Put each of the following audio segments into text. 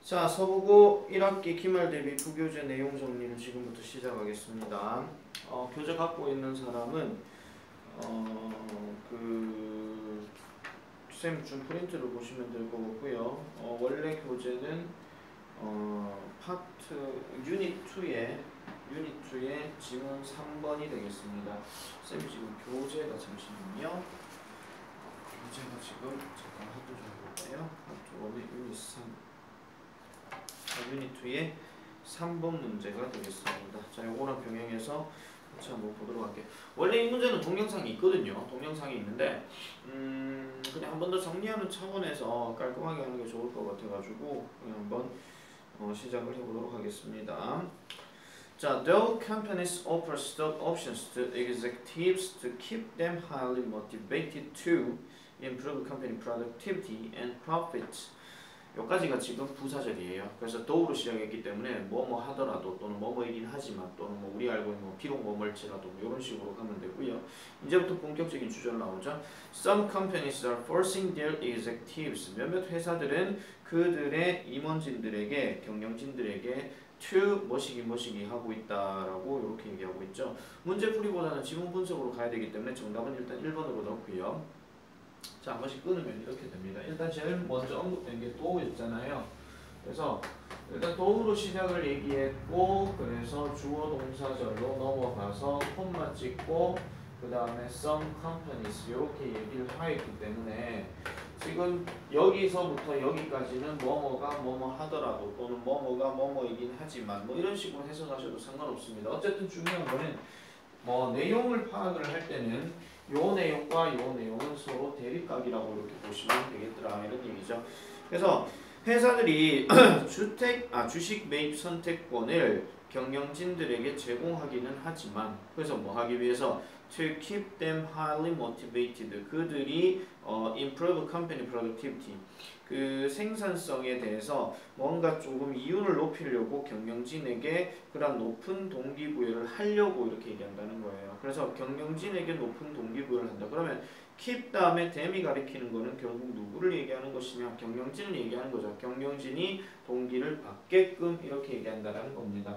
자, 서부고 1학기 기말 대비 부교재 내용 정리를 지금부터 시작하겠습니다. 교재 갖고 있는 사람은 쌤 준 프린트를 보시면 될 것 같고요. 원래 교재는 파트 유닛2의 지문 3번이 되겠습니다. 쌤 지금 교재가 잠시만요. 교재가 지금 잠깐 하도 좀 볼까요? 하도 유닛 3 유닛2의 3번 문제가 되겠습니다. 자, 요거랑 병행해서 같이 한번 보도록 할게요. 원래 이 문제는 동영상이 있거든요. 동영상이 있는데 그냥 한 번 더 정리하는 차원에서 깔끔하게 하는 게 좋을 것 같아가지고 그냥 한번 시작을 해보도록 하겠습니다. 자, though companies offer stock options to executives to keep them highly motivated to improve company productivity and profits. 여기까지가 지금 부사절이에요. 그래서 though로 시작했기 때문에 뭐뭐 하더라도 또는 뭐뭐이긴 하지만 또는 뭐 우리 알고 있는 비록 뭐뭐일지라도 뭐 이런 식으로 가면 되고요. 이제부터 본격적인 주절 나오죠. Some companies are forcing their executives. 몇몇 회사들은 그들의 임원진들에게 경영진들에게 to 뭐시기 하고 있다라고 이렇게 얘기하고 있죠. 문제풀이보다는 지문 분석으로 가야 되기 때문에 정답은 일단 1번으로 넣고요. 자, 한 번씩 끊으면 이렇게 됩니다. 일단 제일 먼저 언급된 게 do였잖아요. 그래서 일단 do로 시작을 얘기했고, 그래서 주어 동사절로 넘어가서 콤마 찍고 그 다음에 some companies 이렇게 얘기를 하였기 때문에 지금 여기서부터 여기까지는 뭐뭐가 뭐뭐 하더라도 또는 뭐뭐가 뭐뭐이긴 하지만 뭐 이런 식으로 해석하셔도 상관없습니다. 어쨌든 중요한 거는 뭐 내용을 파악을 할 때는 요 내용과 요 내용은 서로 대립각이라고 이렇게 보시면 되겠더라 이런 얘기죠. 그래서 회사들이 주식 매입 선택권을 경영진들에게 제공하기는 하지만 그래서 뭐 하기 위해서 to keep them highly motivated 그들이 improve company productivity 그 생산성에 대해서 뭔가 조금 이윤을 높이려고 경영진에게 그런 높은 동기부여를 하려고 이렇게 얘기한다는 거예요. 그래서 경영진에게 높은 동기부여를 한다. 그러면 keep 다음에 them이 가리키는 거는 결국 누구를 얘기하는 것이냐? 경영진을 얘기하는 거죠. 경영진이 동기를 받게끔 이렇게 얘기한다는 겁니다.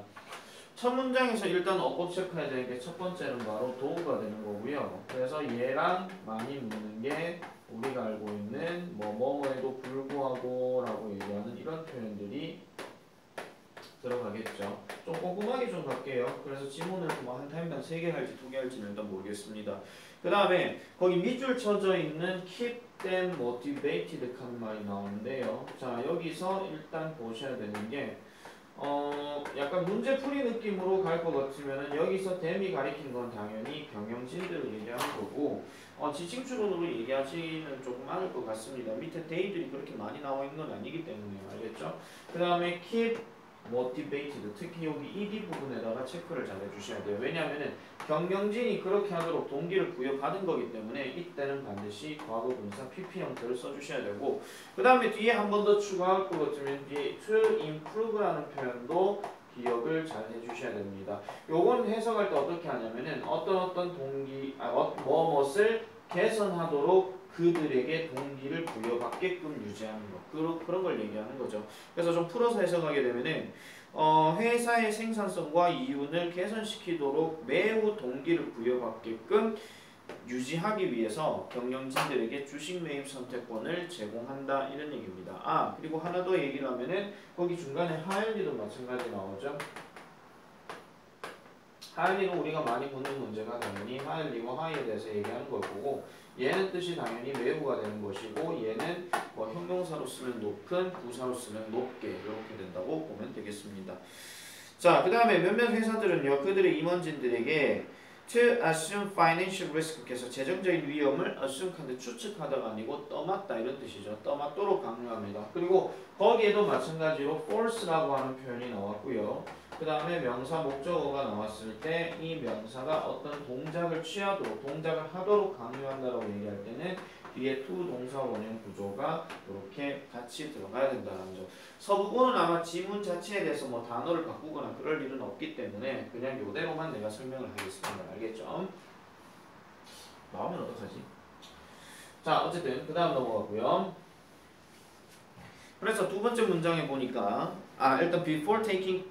첫 문장에서 일단 어법 체크해야 되는 게 첫 번째는 바로 do가 되는 거고요. 그래서 얘랑 많이 묻는 게 우리가 알고 있는 뭐뭐에도 불구하고 라고 얘기하는 이런 표현들이 들어가겠죠. 좀 꼼꼼하게 좀 갈게요. 그래서 지문을 뭐 한 타임당 3개 할지 2개 할지는 일단 모르겠습니다. 그 다음에 거기 밑줄 쳐져 있는 keep them motivated 한 말이 나오는데요. 자, 여기서 일단 보셔야 되는 게 약간 문제풀이 느낌으로 갈 것 같으면은 여기서 them이 가리킨 건 당연히 경영진들을 얘기하는 거고 지칭추론으로 얘기하지는 조금 않을 것 같습니다. 밑에 they들이 그렇게 많이 나와 있는 건 아니기 때문에 알겠죠? 그 다음에 keep motivated 특히 여기 ed 부분에다가 체크를 잘 해주셔야 돼요. 왜냐하면은 경영진이 그렇게 하도록 동기를 부여받은 거기 때문에 이때는 반드시 과거 분사 pp 형태를 써주셔야 되고 그 다음에 뒤에 한 번 더 추가할 것 같으면 뒤에 to improve라는 표현도 기억을 잘 해주셔야 됩니다. 요건 해석할 때 어떻게 하냐면은 어떤 동기 무엇을 개선하도록 그들에게 동기를 부여받게끔 유지하는 것 그런 걸 얘기하는 거죠. 그래서 좀 풀어서 해석하게 되면은 회사의 생산성과 이윤을 개선시키도록 매우 동기를 부여받게끔 유지하기 위해서 경영진들에게 주식 매입 선택권을 제공한다 이런 얘기입니다. 그리고 하나 더 얘기를 하면은 거기 중간에 하연이도 마찬가지 나오죠. 하연이는 우리가 많이 묻는 문제가 당연히 하연이와 하이에 대해서 얘기하는 걸 보고 얘는 뜻이 당연히 매우가 되는 것이고 얘는 뭐 형용사로 쓰면 높은, 부사로 쓰면 높게 이렇게 된다고 보면 되겠습니다. 자, 그 다음에 몇몇 회사들은요 그들의 임원진들에게 to assume financial risk께서 재정적인 위험을 assume하는데 추측하다가 아니고 떠맡다 이런 뜻이죠. 떠맡도록 강요합니다. 그리고 거기에도 마찬가지로 force라고 하는 표현이 나왔고요. 그 다음에 명사 목적어가 나왔을 때 이 명사가 어떤 동작을 취하도록 동작을 하도록 강요한다라고 얘기할 때는 뒤에 to 동사 원형 구조가 이렇게 같이 들어가야 된다는 점. 서부고는 아마 지문 자체에 대해서 뭐 단어를 바꾸거나 그럴 일은 없기 때문에 그냥 이대로만 내가 설명을 하겠습니다. 알겠죠? 나오면 어떡하지? 자, 어쨌든 그 다음 넘어가고요. 그래서 두 번째 문장에 보니까 일단 before taking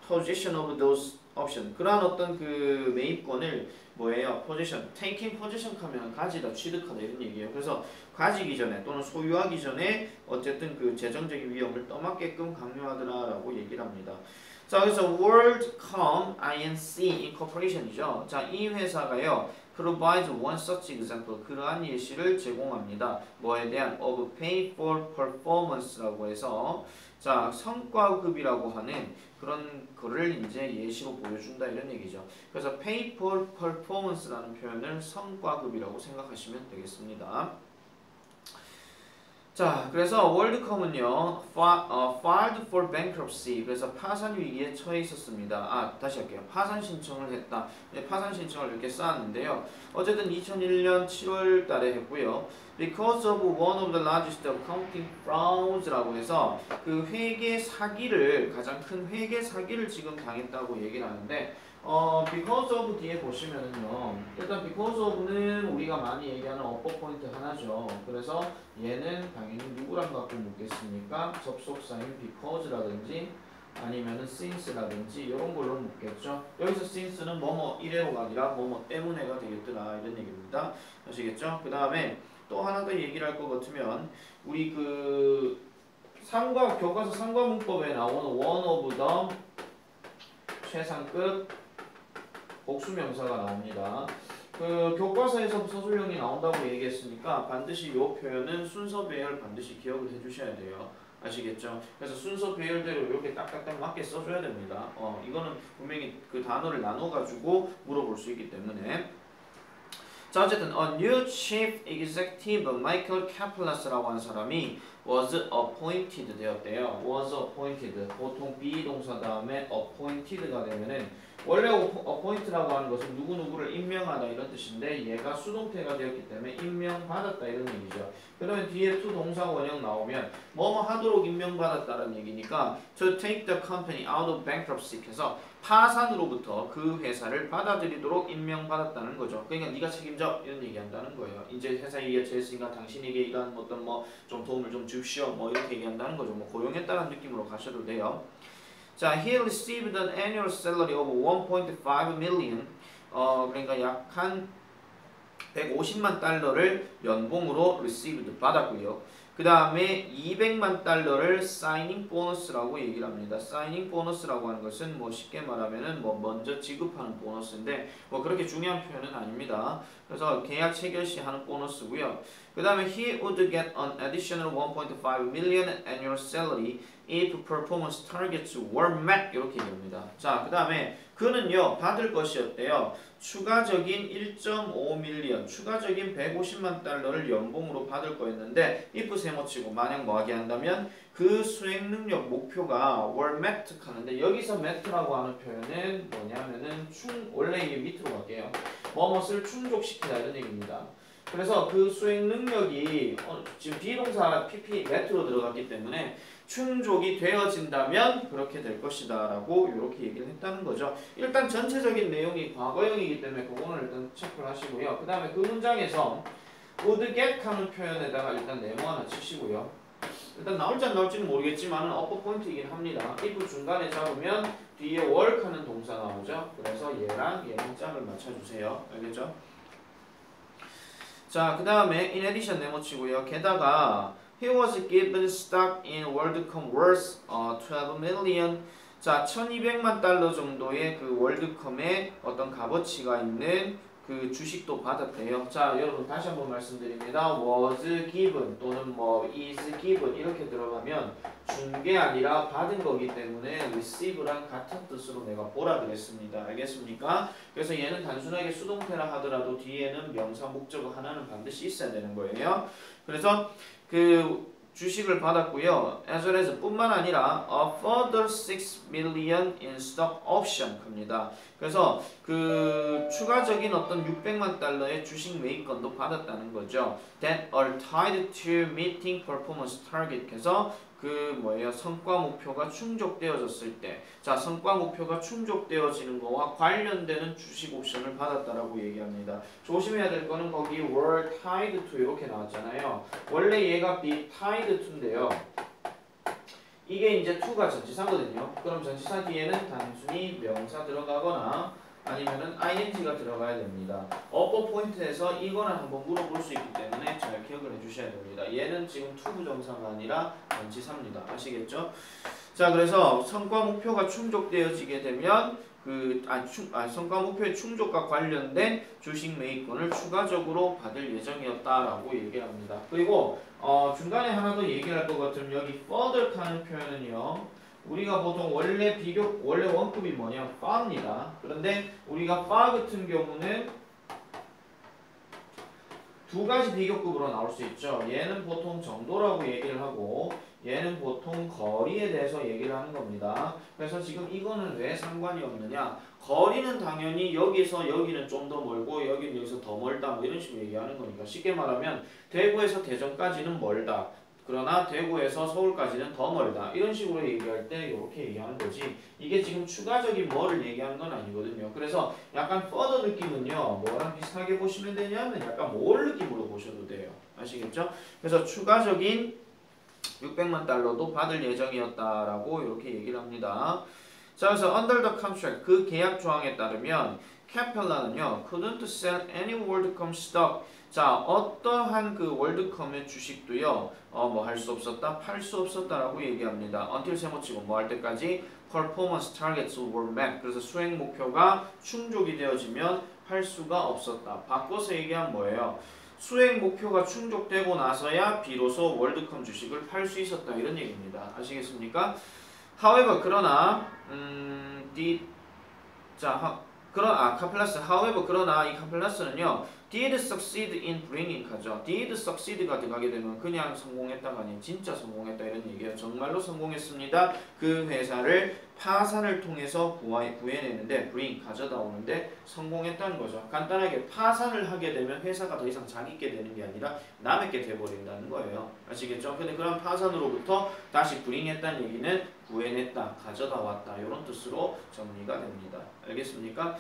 position of those option 그러한 어떤 그 매입권을 뭐예요? position, taking position 하면 가지다, 취득하다 이런 얘기예요. 그래서 가지기 전에 또는 소유하기 전에 어쨌든 그 재정적인 위험을 떠맡게끔 강요하더라라고 얘기를 합니다. 자, 그래서 WorldCom Inc. Incorporation이죠. 자, 이 회사가요. provides one such example. 그러한 예시를 제공합니다. 뭐에 대한 of pay for performance라고 해서 자, 성과급이라고 하는 그런 거를 이제 예시로 보여준다 이런 얘기죠. 그래서 pay for performance라는 표현을 성과급이라고 생각하시면 되겠습니다. 자, 그래서 월드컴은요, filed for bankruptcy. 그래서 파산 위기에 처해 있었습니다. 다시 할게요. 파산 신청을 했다. 파산 신청을 이렇게 쌓았는데요. 어쨌든 2001년 7월 달에 했고요. Because of one of the largest accounting frauds라고 해서 그 회계 사기를 가장 큰 회계 사기를 지금 당했다고 얘기를 하는데 because of 뒤에 보시면은요. 일단 because of는 우리가 많이 얘기하는 업보 포인트 하나죠. 그래서 얘는 당연히 누구랑 갖고 묻겠습니까? 접속사인 because라든지 아니면은 since라든지 이런 걸로 묻겠죠. 여기서 since는 뭐뭐 이래로가 아니라 뭐뭐 때문에가 되겠더라 이런 얘기입니다. 아시겠죠? 그 다음에 또 하나 더 얘기를 할 것 같으면 우리 그 교과서 상과문법에 나오는 one of the 최상급 복수명사가 나옵니다. 그 교과서에서 서술형이 나온다고 얘기했으니까 반드시 이 표현은 순서 배열 반드시 기억을 해주셔야 돼요. 아시겠죠? 그래서 순서 배열대로 이렇게 딱딱딱 맞게 써줘야 됩니다. 이거는 분명히 그 단어를 나눠가지고 물어볼 수 있기 때문에. 자, 어쨌든 a new chief executive Michael Kaplas라고 하는 사람이 was appointed 되었대요. was appointed. 보통 be 동사 다음에 appointed가 되면은 원래 appoint라고 하는 것은 누구누구를 임명하다 이런 뜻인데 얘가 수동태가 되었기 때문에 임명받았다 이런 얘기죠. 그 다음에 뒤에 to 동사 원형 나오면 뭐뭐 하도록 임명받았다는 얘기니까 to take the company out of bankruptcy 해서 파산으로부터 그 회사를 받아들이도록 임명받았다는 거죠. 그러니까 네가 책임져 이런 얘기한다는 거예요. 이제 회사에 이해했으니까 당신에게 이런 어떤 뭐 좀 도움을 좀 줍시오 뭐 이렇게 얘기한다는 거죠. 뭐 고용했다는 느낌으로 가셔도 돼요. 자, he received an annual salary of 1.5 million. 그러니까 약 한 150만 달러를 연봉으로 received 받았고요. 그 다음에 200만 달러를 사이닝 보너스라고 얘기를 합니다. 사이닝 보너스라고 하는 것은 뭐 쉽게 말하면은 뭐 먼저 지급하는 보너스인데 뭐 그렇게 중요한 표현은 아닙니다. 그래서 계약 체결 시 하는 보너스고요. 그 다음에 he would get an additional 1.5 million annual salary if performance targets were met 이렇게 얘기합니다. 자, 그 다음에 그는요 받을 것이었대요. 추가적인 1.5 밀리언, 추가적인 150만 달러를 연봉으로 받을 거였는데 if 세모치고 만약 뭐하게 한다면 그 수행 능력 목표가 were met 하는데 여기서 met라고 하는 표현은 뭐냐면은 원래 이게 밑으로 갈게요. 뭐뭇을 충족시키다 이런 얘기입니다. 그래서 그 수행 능력이 지금 비동사 PP met로 들어갔기 때문에 충족이 되어진다면 그렇게 될 것이다 라고 이렇게 얘기를 했다는 거죠. 일단 전체적인 내용이 과거형이기 때문에 그거는 일단 체크를 하시고요. 그 다음에 그 문장에서 would get 하는 표현에다가 일단 네모 하나 치시고요. 일단 나올지 안 나올지는 모르겠지만 업보 포인트이긴 합니다. if 중간에 잡으면 뒤에 work 하는 동사 나오죠. 그래서 얘랑 얘랑 짝을 맞춰주세요. 알겠죠? 자, 그 다음에 in addition 네모 치고요. 게다가 he was given stock in WorldCom worth 12 million. 자, 1200만 달러 정도의 그 월드컴의 어떤 값어치가 있는 그 주식도 받았대요. 자, 여러분 다시 한번 말씀드립니다. was given 또는 뭐 is given 이렇게 들어가면 준 게 아니라 받은 거기 때문에 receive랑 같은 뜻으로 내가 보라 그랬습니다. 알겠습니까? 그래서 얘는 단순하게 수동태라 하더라도 뒤에는 명사 목적어 하나는 반드시 있어야 되는 거예요. 그래서 그 주식을 받았고요. as well as 뿐만 아니라 a further 6 million in stock option 겁니다. 그래서 그 추가적인 어떤 600만 달러의 주식 매입권도 받았다는 거죠. that are tied to meeting performance target 해서 그 그 뭐예요? 성과 목표가 충족되어졌을 때, 자 성과 목표가 충족되어지는 거와 관련되는 주식 옵션을 받았다라고 얘기합니다. 조심해야 될 거는 거기 were tied to 이렇게 나왔잖아요. 원래 얘가 be tied to인데요. 이게 이제 to가 전치사거든요. 그럼 전치사 뒤에는 단순히 명사 들어가거나 아니면은 ing가 들어가야 됩니다. 어법 포인트에서 이거는 한번 물어볼 수 있기 때문에 잘 기억을 해주셔야 됩니다. 얘는 지금 to 부정사가 아니라 전치사입니다. 아시겠죠? 자, 그래서 성과 목표가 충족되어지게 되면 성과 목표의 충족과 관련된 주식 매입권을 추가적으로 받을 예정이었다라고 얘기를 합니다. 그리고 중간에 하나 더 얘기할 것 같으면 여기 further 하는 표현은요. 우리가 보통 원래 원급이 뭐냐? far입니다. 그런데 우리가 far 같은 경우는 두 가지 비교급으로 나올 수 있죠. 얘는 보통 정도라고 얘기를 하고 얘는 보통 거리에 대해서 얘기를 하는 겁니다. 그래서 지금 이거는 왜 상관이 없느냐? 거리는 당연히 여기서 여기는 좀 더 멀고 여기는 여기서 더 멀다 뭐 이런 식으로 얘기하는 거니까 쉽게 말하면 대구에서 대전까지는 멀다. 그러나 대구에서 서울까지는 더 멀다. 이런 식으로 얘기할 때 이렇게 얘기하는 거지. 이게 지금 추가적인 뭐를 얘기하는 건 아니거든요. 그래서 약간 further 느낌은요. 뭐랑 비슷하게 보시면 되냐면 약간 뭘 느낌으로 보셔도 돼요. 아시겠죠? 그래서 추가적인 600만 달러도 받을 예정이었다라고 이렇게 얘기를 합니다. 자, 그래서 under the contract 그 계약 조항에 따르면 캐펠라는요 couldn't sell any WorldCom stock. 자, 어떠한 그 월드컴의 주식도요 뭐 할 수 없었다, 팔 수 없었다라고 얘기합니다. until 세모치고 뭐 할 때까지 performance targets were met. 그래서 수행 목표가 충족이 되어지면 팔 수가 없었다. 바꿔서 얘기하면 뭐예요? 수행 목표가 충족되고 나서야 비로소 월드컴 주식을 팔 수 있었다 이런 얘기입니다. 아시겠습니까? However 그러나 카플라스 however 그러나 이 카플라스는요 did succeed in bringing 가죠. did succeed가 들어가게 되면 그냥 성공했다가 아닌 진짜 성공했다 이런 얘기예요. 정말로 성공했습니다. 그 회사를 파산을 통해서 구해내는데 bring 가져다 오는데 성공했다는 거죠. 간단하게 파산을 하게 되면 회사가 더 이상 자기께 되는 게 아니라 남에게 돼버린다는 거예요. 아시겠죠? 근데 그런 파산으로부터 다시 bring했다는 얘기는 구해냈다, 가져다 왔다 이런 뜻으로 정리가 됩니다. 알겠습니까?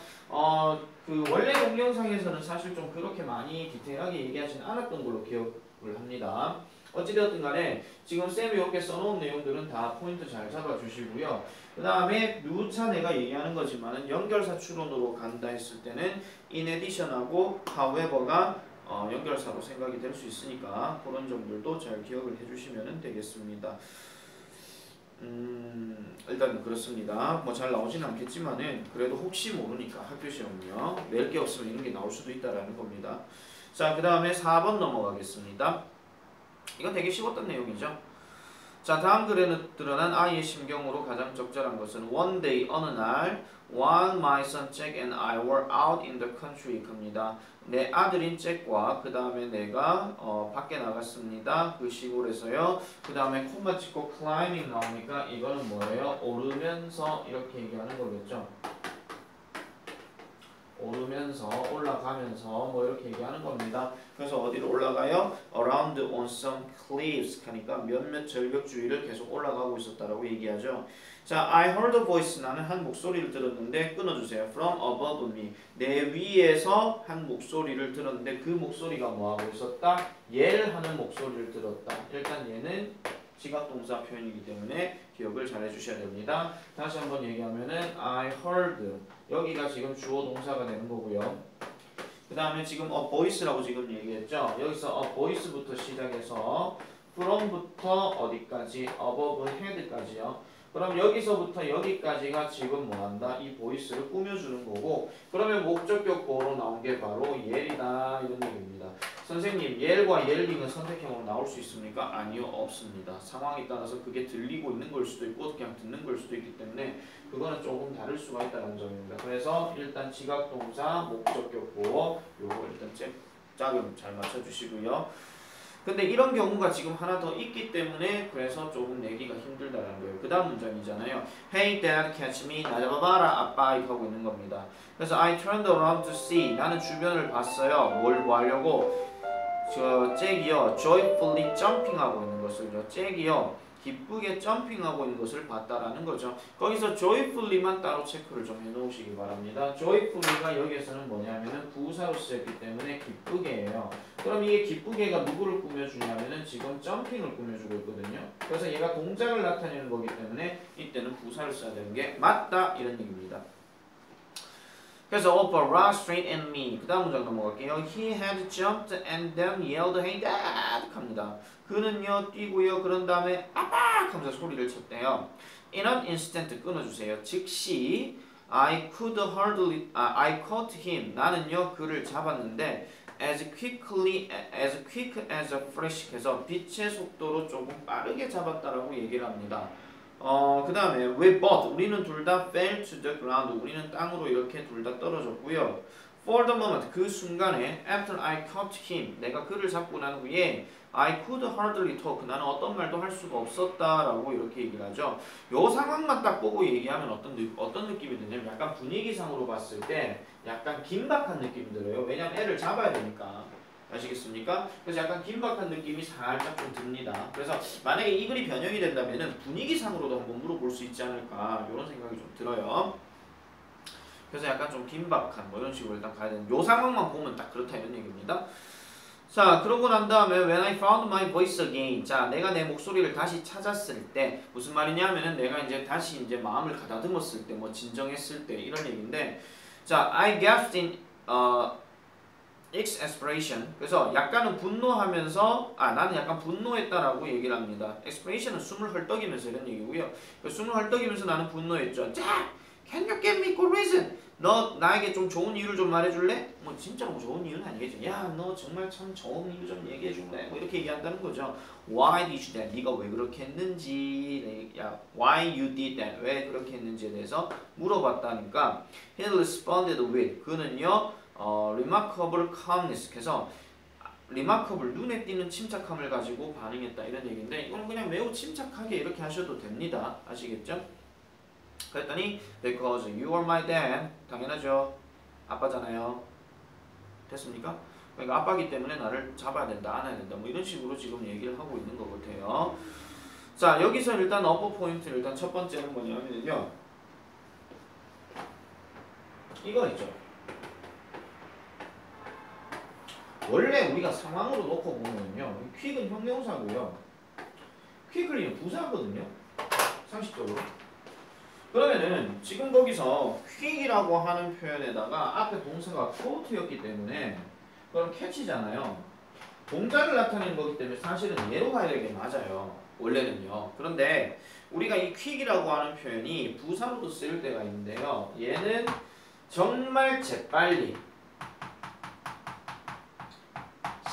그 원래 동영상에서는 사실 좀 그렇게 많이 디테일하게 얘기하진 않았던 걸로 기억을 합니다. 어찌되었든 간에 지금 쌤이 이렇게 써놓은 내용들은 다 포인트 잘 잡아주시고요. 그 다음에 누차 내가 얘기하는 거지만은 연결사 추론으로 간다 했을 때는 in addition하고 however가 연결사로 생각이 될 수 있으니까 그런 점들도 잘 기억을 해주시면 되겠습니다. 일단 그렇습니다. 뭐 잘 나오지는 않겠지만은 그래도 혹시 모르니까 학교 시험은요 낼 게 없으면 이런 게 나올 수도 있다라는 겁니다. 자, 그 다음에 4번 넘어가겠습니다. 이건 되게 쉬웠던 내용이죠. 자, 다음 글에 드러난 아이의 심경으로 가장 적절한 것은 one day 어느 날 while my son Jack and I were out in the country 겁니다. 내 아들인 잭과 그 다음에 내가 밖에 나갔습니다. 그 시골에서요. 그 다음에 콤마 찍고 climbing 나오니까 이거는 뭐예요? 오르면서 이렇게 얘기하는 거겠죠. 오르면서 올라가면서 뭐 이렇게 얘기하는 겁니다. 그래서 어디로 올라가요? Around on some cliffs 하니까 몇몇 절벽 주위를 계속 올라가고 있었다라고 얘기하죠. 자, I heard a voice 나는 한 목소리를 들었는데 끊어주세요. From above me 내 위에서 한 목소리를 들었는데 그 목소리가 뭐하고 있었다? 얘를 하는 목소리를 들었다. 일단 얘는 지각동사 표현이기 때문에 기억을 잘 해주셔야 됩니다. 다시 한번 얘기하면은 I heard 여기가 지금 주어 동사가 되는 거고요. 그 다음에 지금 a voice라고 지금 얘기했죠. 여기서 a voice부터 시작해서 from부터 어디까지? above head까지요. 그럼 여기서부터 여기까지가 지금 뭐한다? 이 보이스를 꾸며주는 거고 그러면 목적격 보어로 나온 게 바로 yell이다 이런 얘기입니다. 선생님 yell과 yelling은 선택형으로 나올 수 있습니까? 아니요, 없습니다. 상황에 따라서 그게 들리고 있는 걸 수도 있고 그냥 듣는 걸 수도 있기 때문에 그거는 조금 다를 수가 있다는 점입니다. 그래서 일단 지각동사, 목적격 보어 요거 일단 짝을 잘 맞춰주시고요. 근데 이런 경우가 지금 하나 더 있기 때문에 그래서 조금 내기가 힘들다는 거예요. 그 다음 문장이잖아요. Hey dad, catch me. 나 잡아봐라 아빠 이렇게 하고 있는 겁니다. 그래서 I turned around to see. 나는 주변을 봤어요. 뭘 보려고? 잭이요 joyfully jumping 하고 있는 것을요. 잭이요 기쁘게 점핑하고 있는 것을 봤다라는 거죠. 거기서 joyfully만 따로 체크를 좀 해놓으시기 바랍니다. joyfully가 여기에서는 뭐냐면은 부사로 쓰였기 때문에 기쁘게예요. 그럼 이게 기쁘게가 누구를 꾸며주냐면은 지금 점핑을 꾸며주고 있거든요. 그래서 얘가 동작을 나타내는 거기 때문에 이때는 부사를 써야 되는 게 맞다 이런 얘기입니다. 그래서 Oprah rocked straight at me. 그 다음 문장 넘어갈게요. He had jumped and then yelled, "Hey dad!" 합니다. 그는요 뛰고요. 그런 다음에 아빠! 하면서 소리를 쳤대요. In an instant 끊어주세요. 즉시 I caught him. 나는요 그를 잡았는데 as quick as a flash 해서 빛의 속도로 조금 빠르게 잡았다라고 얘기를 합니다. 그 다음에 we both 우리는 둘 다 fell to the ground 우리는 땅으로 이렇게 둘 다 떨어졌고요. For the moment 그 순간에 after I caught him 내가 그를 잡고 난 후에 I could hardly talk 나는 어떤 말도 할 수가 없었다라고 이렇게 얘기를 하죠. 요 상황만 딱 보고 얘기하면 어떤 느낌이 드냐면 약간 분위기상으로 봤을 때 약간 긴박한 느낌이 들어요. 왜냐면 애를 잡아야 되니까. 아시겠습니까? 그래서 약간 긴박한 느낌이 살짝 좀 듭니다. 그래서 만약에 이 글이 변형이 된다면 분위기상으로도 한번 물어볼 수 있지 않을까 이런 생각이 좀 들어요. 그래서 약간 좀 긴박한 뭐 이런 식으로 일단 가야 되는 요 상황만 보면 딱 그렇다 이런 얘기입니다. 자 그러고 난 다음에 when I found my voice again 자 내가 내 목소리를 다시 찾았을 때 무슨 말이냐면은 내가 이제 다시 이제 마음을 가다듬었을 때 뭐 진정했을 때 이런 얘기인데 자 I gasped in exasperation 그래서 약간은 분노하면서 나는 약간 분노했다라고 얘기를 합니다. exasperation은 숨을 헐떡이면서 이런 얘기고요. 숨을 헐떡이면서 나는 분노했죠. 자, can you give me good reason? 너 나에게 좀 좋은 이유를 좀 말해줄래? 뭐 진짜 뭐 좋은 이유는 아니겠죠. 야, 너 정말 참 좋은 이유 좀 얘기해줄래? 뭐 이렇게 얘기한다는 거죠. Why did you that? 네가 왜 그렇게 했는지, 야, why you did that? 왜 그렇게 했는지에 대해서 물어봤다니까. He responded with 그는요. remarkable calmness 그래서 remarkable 눈에 띄는 침착함을 가지고 반응했다 이런 얘기인데 이건 그냥 매우 침착하게 이렇게 하셔도 됩니다. 아시겠죠? 그랬더니 because you are my dad 당연하죠. 아빠잖아요. 됐습니까? 그러니까 아빠기 때문에 나를 잡아야 된다 안아야 된다 뭐 이런 식으로 지금 얘기를 하고 있는 것 같아요. 자 여기서 일단 어퍼 포인트를 일단 첫 번째는 뭐냐면요 이거 있죠. 원래 우리가 상황으로 놓고 보면요 퀵은 형용사고요 퀵을리는 부사거든요 상식적으로. 그러면은 지금 거기서 퀵이라고 하는 표현에다가 앞에 동사가 quote였기 때문에 그럼 catch잖아요. 동작을 나타내는 거기 때문에 사실은 얘로 가야 되게 맞아요 원래는요. 그런데 우리가 이 퀵이라고 하는 표현이 부사로도 쓰일 때가 있는데요 얘는 정말 재빨리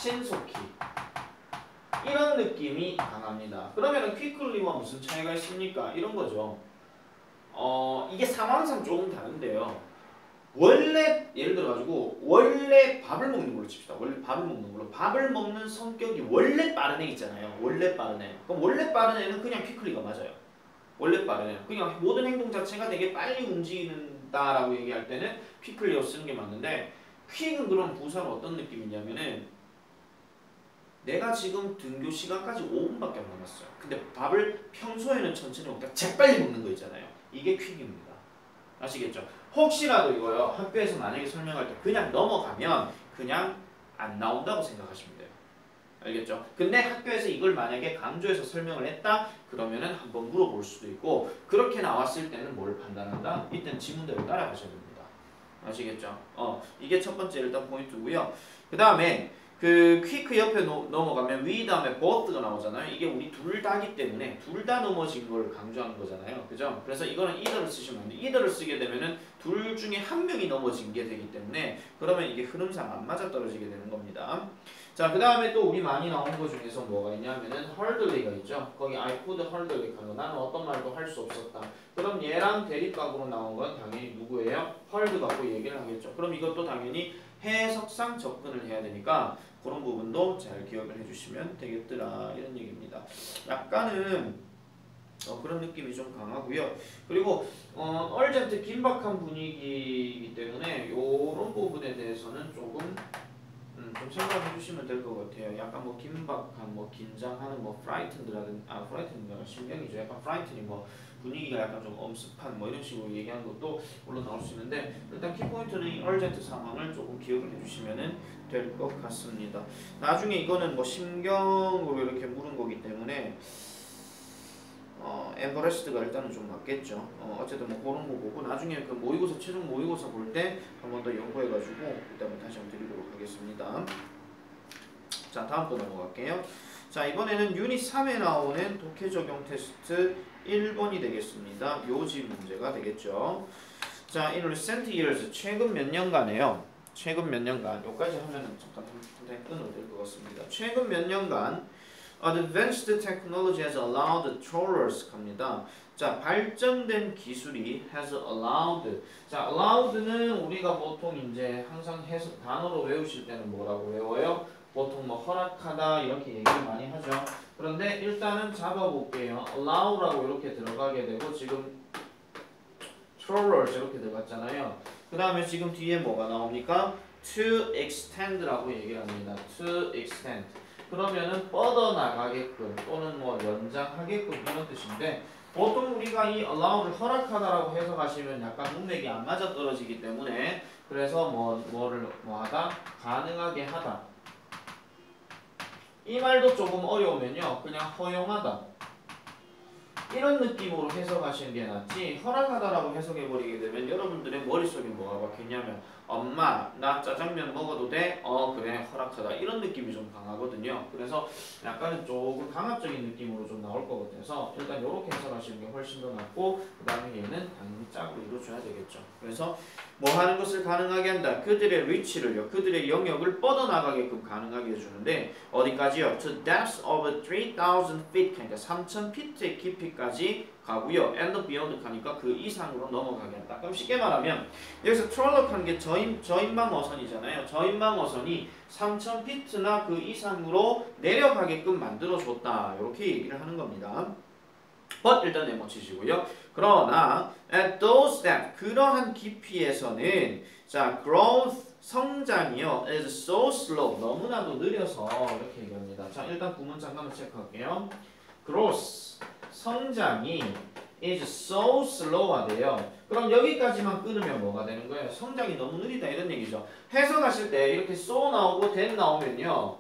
신속히 이런 느낌이 강합니다. 그러면은 퀵클리와 무슨 차이가 있습니까? 이런 거죠. 이게 상황상 조금 다른데요. 원래 예를 들어 가지고 원래 밥을 먹는 걸로 칩시다. 원래 밥을 먹는 걸로 밥을 먹는 성격이 원래 빠른 애 있잖아요. 원래 빠른 애. 그럼 원래 빠른 애는 그냥 퀵클리가 맞아요. 원래 빠른 애. 그냥 모든 행동 자체가 되게 빨리 움직인다라고 얘기할 때는 퀵클리어 쓰는 게 맞는데 퀵은 그럼 부사로 어떤 느낌이냐면은 내가 지금 등교 시간까지 5분밖에 안 남았어요. 근데 밥을 평소에는 천천히 먹다가 재빨리 먹는 거 있잖아요. 이게 퀵입니다. 아시겠죠? 혹시라도 이거요. 학교에서 만약에 설명할 때 그냥 넘어가면 그냥 안 나온다고 생각하시면 돼요. 알겠죠? 근데 학교에서 이걸 만약에 강조해서 설명을 했다? 그러면은 한번 물어볼 수도 있고 그렇게 나왔을 때는 뭘 판단한다? 이때는 지문대로 따라가셔야 됩니다. 아시겠죠? 이게 첫 번째 일단 포인트고요. 그 다음에 그 quick 옆에 넘어가면 we 다음에 both가 나오잖아요. 이게 우리 둘 다기 때문에 둘 다 넘어진 걸 강조하는 거잖아요. 그죠? 그래서 이거는 either를 쓰시면 안 돼요. either를 쓰게 되면은 둘 중에 한 명이 넘어진 게 되기 때문에 그러면 이게 흐름상 안 맞아떨어지게 되는 겁니다. 자, 그 다음에 또 우리 많이 나온 거 중에서 뭐가 있냐면은 hardly가 있죠. 거기 I could hardly 하는 거. 나는 어떤 말도 할 수 없었다. 그럼 얘랑 대립각으로 나온 건 당연히 누구예요? hard 갖고 얘기를 하겠죠. 그럼 이것도 당연히 해석상 접근을 해야 되니까 그런 부분도 잘 기억을 해주시면 되겠더라 이런 얘기입니다. 약간은 그런 느낌이 좀 강하고요. 그리고 urgent 긴박한 분위기이기 때문에 이런 부분에 대해서는 조금 좀 생각해 주시면 될 것 같아요. 약간 뭐 긴박한, 뭐 긴장하는, 뭐 frightened라든 frightened가 신경이죠. 약간 frighten이 뭐 분위기가 약간 좀 엄습한 뭐 이런 식으로 얘기하는 것도 물론 나올 수 있는데 일단 키포인트는 이 urgent 상황을 조금 기억을 해주시면은 될 것 같습니다. 나중에 이거는 뭐 심경으로 이렇게 물은 거기 때문에 에버레스트가 일단은 좀 맞겠죠. 어쨌든 뭐 그런 거 보고 나중에 그 모의고사 최종 모의고사 볼 때 한 번 더 연구해가지고 그다음에 다시 한번 드리도록 하겠습니다. 자 다음 거 넘어갈게요. 자 이번에는 유닛 3에 나오는 독해 적용 테스트 1번이 되겠습니다. 요지 문제가 되겠죠. 자 in recent years 최근 몇 년간에요. 최근 몇 년간 여기까지 하면은 잠깐 끊어도 될 것 같습니다. 최근 몇 년간 Advanced technology has allowed trawlers 갑니다. 자, 발전된 기술이 has allowed. 자, allowed는 우리가 보통 이제 항상 단어로 외우실 때는 뭐라고 외워요? 보통 뭐 허락하다 이렇게 얘기를 많이 하죠. 그런데 일단은 잡아볼게요. allow라고 이렇게 들어가게 되고 지금 trawlers 이렇게 들어갔잖아요. 그 다음에 지금 뒤에 뭐가 나옵니까? to extend라고 얘기를 합니다. to extend. 그러면은 뻗어나가게끔 또는 뭐 연장하게끔 이런 뜻인데 보통 우리가 이 allow를 허락하다라고 해석하시면 약간 문맥이 안 맞아 떨어지기 때문에 그래서 뭐를 하다 가능하게 하다 이 말도 조금 어려우면요 그냥 허용하다 이런 느낌으로 해석하시는 게 낫지 허락하다라고 해석해버리게 되면 여러분들의 머릿속에 뭐가 박혔냐면 엄마 나 짜장면 먹어도 돼? 그래 허락하다 이런 느낌이 좀 강하거든요. 그래서 약간은 조금 강압적인 느낌으로 좀 나올 것 같아서 일단 이렇게 해석하시는 게 훨씬 더 낫고 그 다음에 얘는 당연히 짝으로 이루어줘야 되겠죠. 그래서 뭐 하는 것을 가능하게 한다. 그들의 reach를요. 그들의 영역을 뻗어나가게끔 가능하게 해주는데 어디까지요? To depths of 3,000 feet 그러니까 3,000피트의 깊이까지 가고요. and beyond 하니까 그 이상으로 넘어가게 한다. 그럼 쉽게 말하면 여기서 트롤럭하는 게 저인망 어선이잖아요. 저인망 어선이 3,000피트나 그 이상으로 내려가게끔 만들어줬다. 이렇게 얘기를 하는 겁니다. but 일단 내모치시고요. 그러나 at those depths 그러한 깊이에서는 자 growth 성장이요 is so slow 너무나도 느려서 이렇게 얘기합니다. 자 일단 구문장 한번 체크할게요. growth 성장이 is so slow하대요. 그럼 여기까지만 끊으면 뭐가 되는 거예요? 성장이 너무 느리다 이런 얘기죠. 해석하실 때 이렇게 so 나오고 that 나오면요.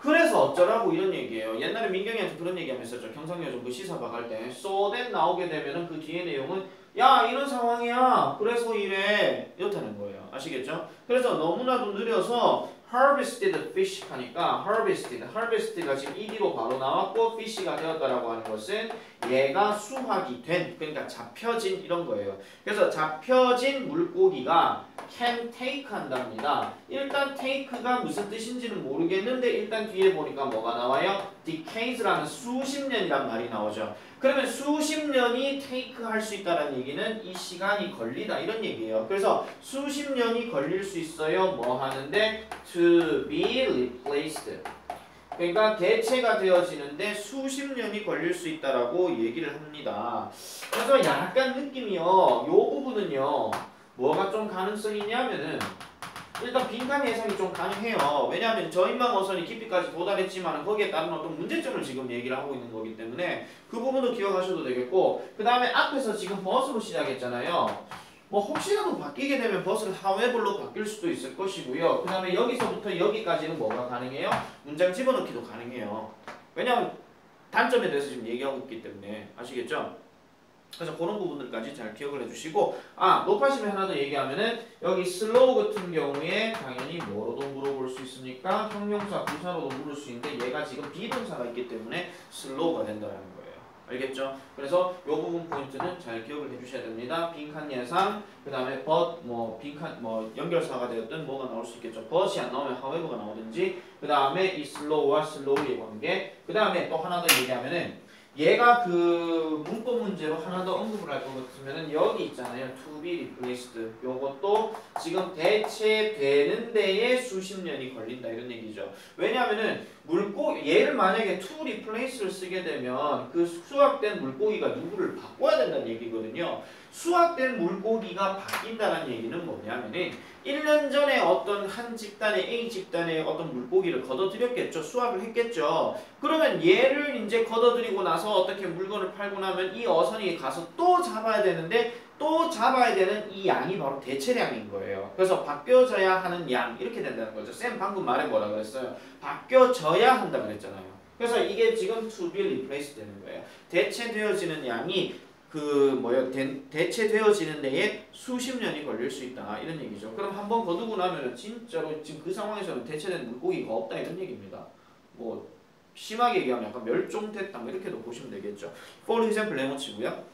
그래서 어쩌라고 이런 얘기예요. 옛날에 민경이한테 그런 얘기 하면 있었죠. 경상여중 그 시사박 할 때 so that 나오게 되면은 그 뒤에 내용은 야 이런 상황이야. 그래서 이래. 이렇다는 거예요. 아시겠죠? 그래서 너무나도 느려서 harvested fish 하니까 harvested가 지금 ed로 바로 나왔고 fish가 되었다라고 하는 것은 얘가 수확이 된 그러니까 잡혀진 이런 거예요. 그래서 잡혀진 물고기가 can take 한답니다. 일단 take가 무슨 뜻인지는 모르겠는데 일단 뒤에 보니까 뭐가 나와요? decays라는 수십 년이란 말이 나오죠. 그러면 수십 년이 take 할 수 있다는 얘기는 이 시간이 걸리다 이런 얘기예요. 그래서 수십 년이 걸릴 수 있어요. 뭐 하는데 to be replaced. 그러니까 대체가 되어지는데 수십 년이 걸릴 수 있다라고 얘기를 합니다. 그래서 약간 느낌이요. 요 부분은요. 뭐가 좀 가능성이 있냐면은 일단 빈칸 예상이 좀 가능해요. 왜냐하면 저인망 어선이 깊이까지 도달했지만 거기에 따른 어떤 문제점을 지금 얘기를 하고 있는 거기 때문에 그 부분도 기억하셔도 되겠고 그 다음에 앞에서 지금 버스로 시작했잖아요. 뭐 혹시라도 바뀌게 되면 버스는 however로 바뀔 수도 있을 것이고요. 그 다음에 여기서부터 여기까지는 뭐가 가능해요? 문장 집어넣기도 가능해요. 왜냐하면 단점에 대해서 지금 얘기하고 있기 때문에 아시겠죠? 그래서 그런 부분들까지 잘 기억을 해주시고 높아심에 하나 더 얘기하면은 여기 슬로우 같은 경우에 당연히 뭐로도 물어볼 수 있으니까 형용사, 부사로도 물을 수 있는데 얘가 지금 비동사가 있기 때문에 슬로우가 된다는 거예요. 알겠죠? 그래서 이 부분 포인트는 잘 기억을 해주셔야 됩니다. 빈칸 예상, 그 다음에 but, 빈칸, 연결사가 되었든 뭐가 나올 수 있겠죠. but이 안 나오면 however가 나오든지, 그 다음에 이 slow와 slow의 관계, 그 다음에 또 하나 더 얘기하면은 얘가 그 문법 문제로 하나 더 언급을 할 것 같으면은 여기 있잖아요. to be replaced. 요것도 지금 대체되는 데에 수십 년이 걸린다 이런 얘기죠. 왜냐하면은 얘를 만약에 to replace를 쓰게 되면 그 수확된 물고기가 누구를 바꿔야 된다는 얘기거든요. 수확된 물고기가 바뀐다는 얘기는 뭐냐면은 1년 전에 어떤 한 집단의 A 집단의 어떤 물고기를 걷어들였겠죠. 수확을 했겠죠. 그러면 얘를 이제 걷어들이고 나서 어떻게 물건을 팔고 나면 이 어선이 가서 또 잡아야 되는데 또 잡아야 되는 이 양이 바로 대체량인 거예요. 그래서 바뀌어져야 하는 양 이렇게 된다는 거죠. 쌤 방금 말에 뭐라 그랬어요? 바뀌어져야 한다 그랬잖아요. 그래서 이게 지금 to be replaced 되는 거예요. 대체되어지는 양이 대체되어지는 데에 수십 년이 걸릴 수 있다 이런 얘기죠. 그럼 한번 거두고 나면 진짜로 지금 그 상황에서는 대체된 물고기가 없다 이런 얘기입니다. 뭐 심하게 얘기하면 약간 멸종됐다 뭐 이렇게도 보시면 되겠죠. For example 네모치고요.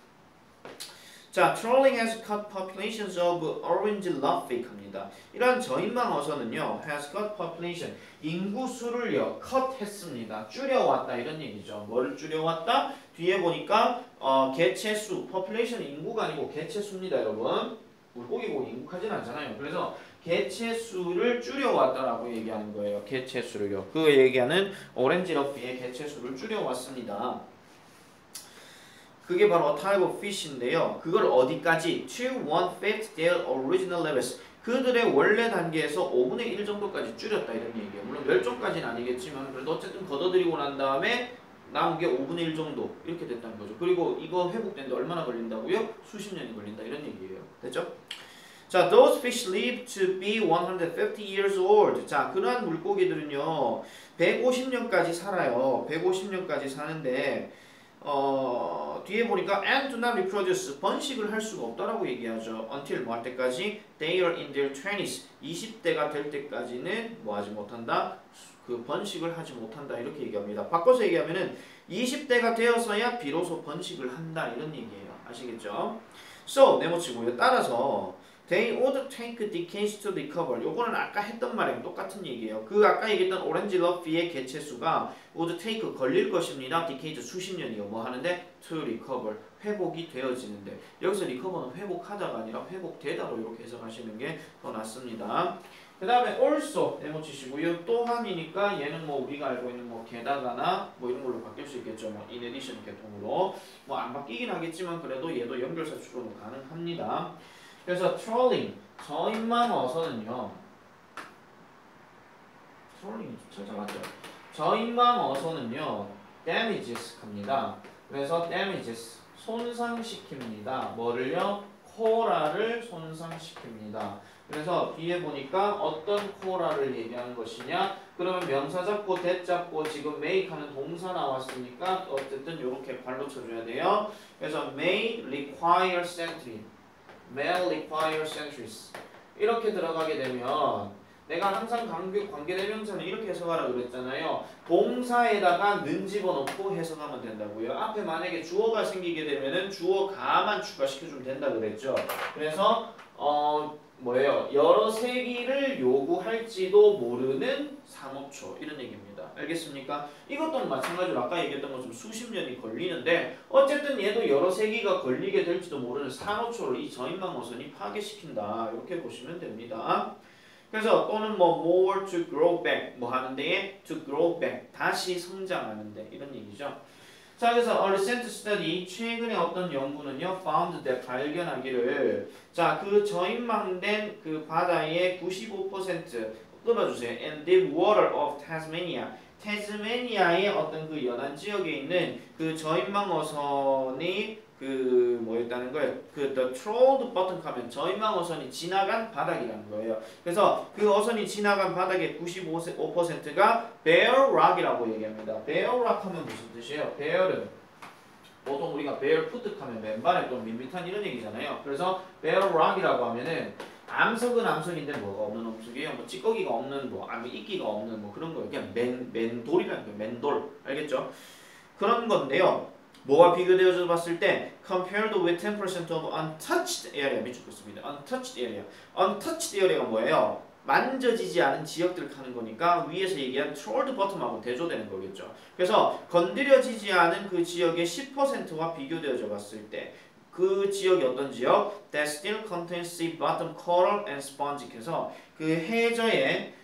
자, trolling has cut populations of orange lobfish 합니다. 이러한 저인망 어선은요, has cut population, 인구수를요, cut 했습니다. 줄여왔다 이런 얘기죠. 뭐를 줄여왔다? 뒤에 보니까 개체수, population 인구가 아니고 개체수입니다, 여러분. 물고기 보고 인구하진 않잖아요. 그래서 개체수를 줄여왔다라고 얘기하는 거예요. 개체수를요. 그 얘기하는 오렌지 러피의 개체수를 줄여왔습니다. 그게 바로 type of fish인데요. 그걸 어디까지? To 1/5 their original levels. 그들의 원래 단계에서 5분의 1 정도까지 줄였다 이런 얘기예요. 물론 멸종까지는 아니겠지만 그래도 어쨌든 걷어들이고 난 다음에 남은 게 5분의 1 정도 이렇게 됐다는 거죠. 그리고 이거 회복되는데 얼마나 걸린다고요? 수십 년이 걸린다 이런 얘기예요. 됐죠? 자, those fish live to be 150 years old. 자, 그러한 물고기들은요. 150년까지 살아요. 150년까지 사는데 뒤에 보니까 and do not reproduce 번식을 할 수가 없다라고 얘기하죠. until 뭐 할 때까지 they are in their 20s 20대가 될 때까지는 뭐 하지 못한다. 그 번식을 하지 못한다 이렇게 얘기합니다. 바꿔서 얘기하면은 20대가 되어서야 비로소 번식을 한다 이런 얘기예요. 아시겠죠? So 네모치고요. 따라서 they would take decades to recover. 요거는 아까 했던 말이랑 똑같은 얘기예요. 그 아까 얘기했던 오렌지 러피의 개체수가 would take 걸릴 것입니다. decades 수십 년이요. 뭐 하는데 to recover 회복이 되어지는데 여기서 recover는 회복하다가 아니라 회복되다로 이렇게 해석하시는 게 더 낫습니다. 그 다음에 also 네모치시고요. 또한이니까 얘는 뭐 우리가 알고 있는 뭐 게다가나 뭐 이런 걸로 바뀔 수 있겠죠. 뭐 in addition 계통으로 뭐 안 바뀌긴 하겠지만 그래도 얘도 연결사 추론은 가능합니다. 그래서 trolling 저인망 어선은요. trolling 찾아봤죠. 저인망 어선은요. damages 합니다. 그래서 damages 손상시킵니다. 뭐를요? 코랄을 손상시킵니다. 그래서 뒤에 보니까 어떤 코랄을 얘기하는 것이냐? 그러면 명사 잡고 that 잡고 지금 make 하는 동사 나왔으니까 어쨌든 이렇게 발로 쳐줘야 돼요. 그래서 may require century may require centuries 이렇게 들어가게 되면 내가 항상 관계대명사는 이렇게 해석하라고 그랬잖아요. 동사에다가 는 집어넣고 해석하면 된다고요. 앞에 만약에 주어가 생기게 되면은 주어가만 추가시켜주면 된다 그랬죠. 그래서 뭐예요? 여러 세기를 요구할지도 모르는 산호초 이런 얘기입니다. 알겠습니까? 이것도 마찬가지로 아까 얘기했던 것처럼 수십 년이 걸리는데 어쨌든 얘도 여러 세기가 걸리게 될지도 모르는 산호초를 이 저인망 어선이 파괴시킨다. 이렇게 보시면 됩니다. 그래서 또는 뭐 more to grow back 뭐 하는데 to grow back 다시 성장하는데 이런 얘기죠. 자, 그래서 a recent study 최근에 어떤 연구는요 found that 발견하기를 자, 그 저인망된 그 바다의 95% 끊어주세요. and deep water of Tasmania 태즈메니아의 어떤 그 연안 지역에 있는 그 저인망 어선이 그 뭐였다는 거예요? 그 the trolled bottom 하면 저인망 어선이 지나간 바닥이라는 거예요. 그래서 그 어선이 지나간 바닥의 95%가 bare rock이라고 얘기합니다. bare rock 하면 무슨 뜻이에요? bare는 보통 우리가 bare foot 하면 맨발에 좀 밋밋한 이런 얘기잖아요. 그래서 bare rock이라고 하면은 암석은 암석인데 뭐가 없는 암석이에요? 뭐 찌꺼기가 없는 뭐 아니 이끼가 없는 뭐 그런 거예요. 그냥 맨돌이라는 거예요. 맨돌 알겠죠? 그런 건데요. 뭐와 비교되어서 봤을 때 compared with 10% of untouched area 밑줄긋습니다. untouched area. untouched area가 뭐예요? 만져지지 않은 지역들을 가는 거니까 위에서 얘기한 trolled bottom하고 대조되는 거겠죠. 그래서 건드려지지 않은 그 지역의 10%와 비교되어져 봤을 때 그 지역이 어떤 지역? That still contains sea bottom coral and sponge 해서 그 해저의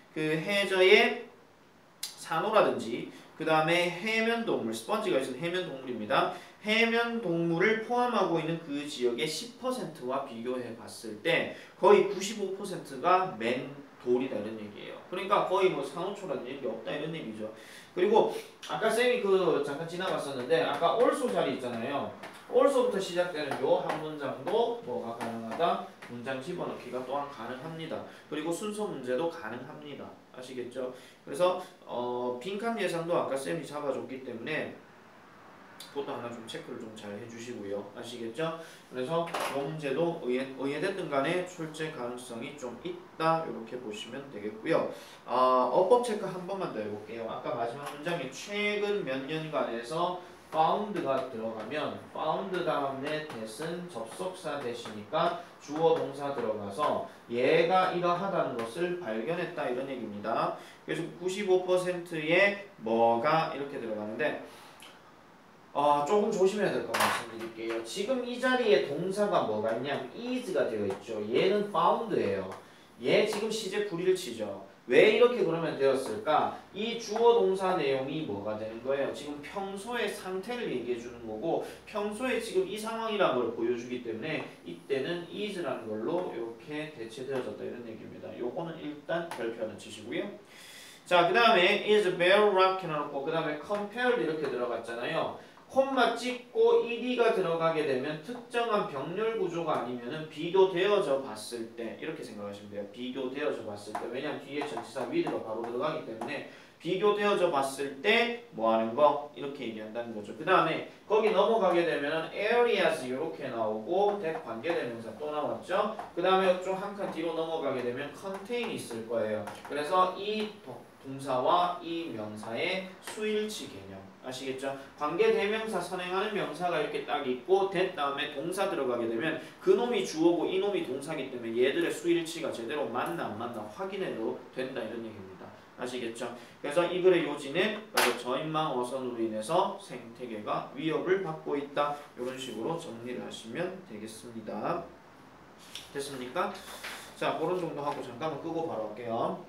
산호라든지 그 다음에 해면동물, 스펀지가 있는 해면동물입니다. 해면 동물을 포함하고 있는 그 지역의 10%와 비교해 봤을 때 거의 95%가 맨돌이다 이런 얘기예요. 그러니까 거의 뭐 산호초라는 얘기 없다 이런 얘기죠. 그리고 아까 쌤이 그 잠깐 지나갔었는데 아까 also 자리 있잖아요. also부터 시작되는 요 한 문장도 뭐가 가능하다? 문장 집어넣기가 또한 가능합니다. 그리고 순서 문제도 가능합니다. 아시겠죠? 그래서 빈칸 예상도 아까 쌤이 잡아줬기 때문에 그것도 하나 좀 체크를 좀 잘 해주시고요. 아시겠죠? 그래서 이 문제도 의해됐든 간에 출제 가능성이 좀 있다 이렇게 보시면 되겠고요. 어법 체크 한 번만 더 해볼게요. 아까 마지막 문장에 최근 몇 년간에서 found가 들어가면 found 다음에 that은 접속사 대시니까 주어 동사 들어가서 얘가 이러하다는 것을 발견했다 이런 얘기입니다. 그래서 95%의 뭐가 이렇게 들어가는데 조금 조심해야 될 것 말씀드릴게요. 지금 이 자리에 동사가 뭐가 있냐면 is가 되어 있죠. 얘는 found예요. 얘 지금 시제 불이를 치죠. 왜 이렇게 그러면 되었을까? 이 주어 동사 내용이 뭐가 되는 거예요? 지금 평소의 상태를 얘기해 주는 거고 평소에 지금 이 상황이라는 걸 보여주기 때문에 이때는 is라는 걸로 이렇게 대체되어졌다 이런 얘기입니다. 요거는 일단 별표 치시고요. 자, 그 다음에 is very rocky 해놓고 그 다음에 compared 이렇게 들어갔잖아요. 콤마 찍고 ed가 들어가게 되면 특정한 병렬 구조가 아니면은 비교되어져 봤을 때 이렇게 생각하시면 돼요. 비교되어져 봤을 때 왜냐면 뒤에 전치사 with가 바로 들어가기 때문에 비교되어져 봤을 때 뭐 하는 거 이렇게 얘기한다는 거죠. 그 다음에 거기 넘어가게 되면 areas 이렇게 나오고 that 관계대명사 또 나왔죠. 그 다음에 좀 한 칸 뒤로 넘어가게 되면 contain 있을 거예요. 그래서 이 동사와 이 명사의 수일치 개념 아시겠죠? 관계대명사 선행하는 명사가 이렇게 딱 있고 that 다음에 동사 들어가게 되면 그놈이 주어고 이놈이 동사기 때문에 얘들의 수일치가 제대로 맞나 안 맞나 확인해도 된다 이런 얘기입니다. 아시겠죠? 그래서 이 글의 요지는 바로 저인망 어선으로 인해서 생태계가 위협을 받고 있다 이런 식으로 정리를 하시면 되겠습니다. 됐습니까? 자, 그런 정도 하고 잠깐만 끄고 바로 할게요.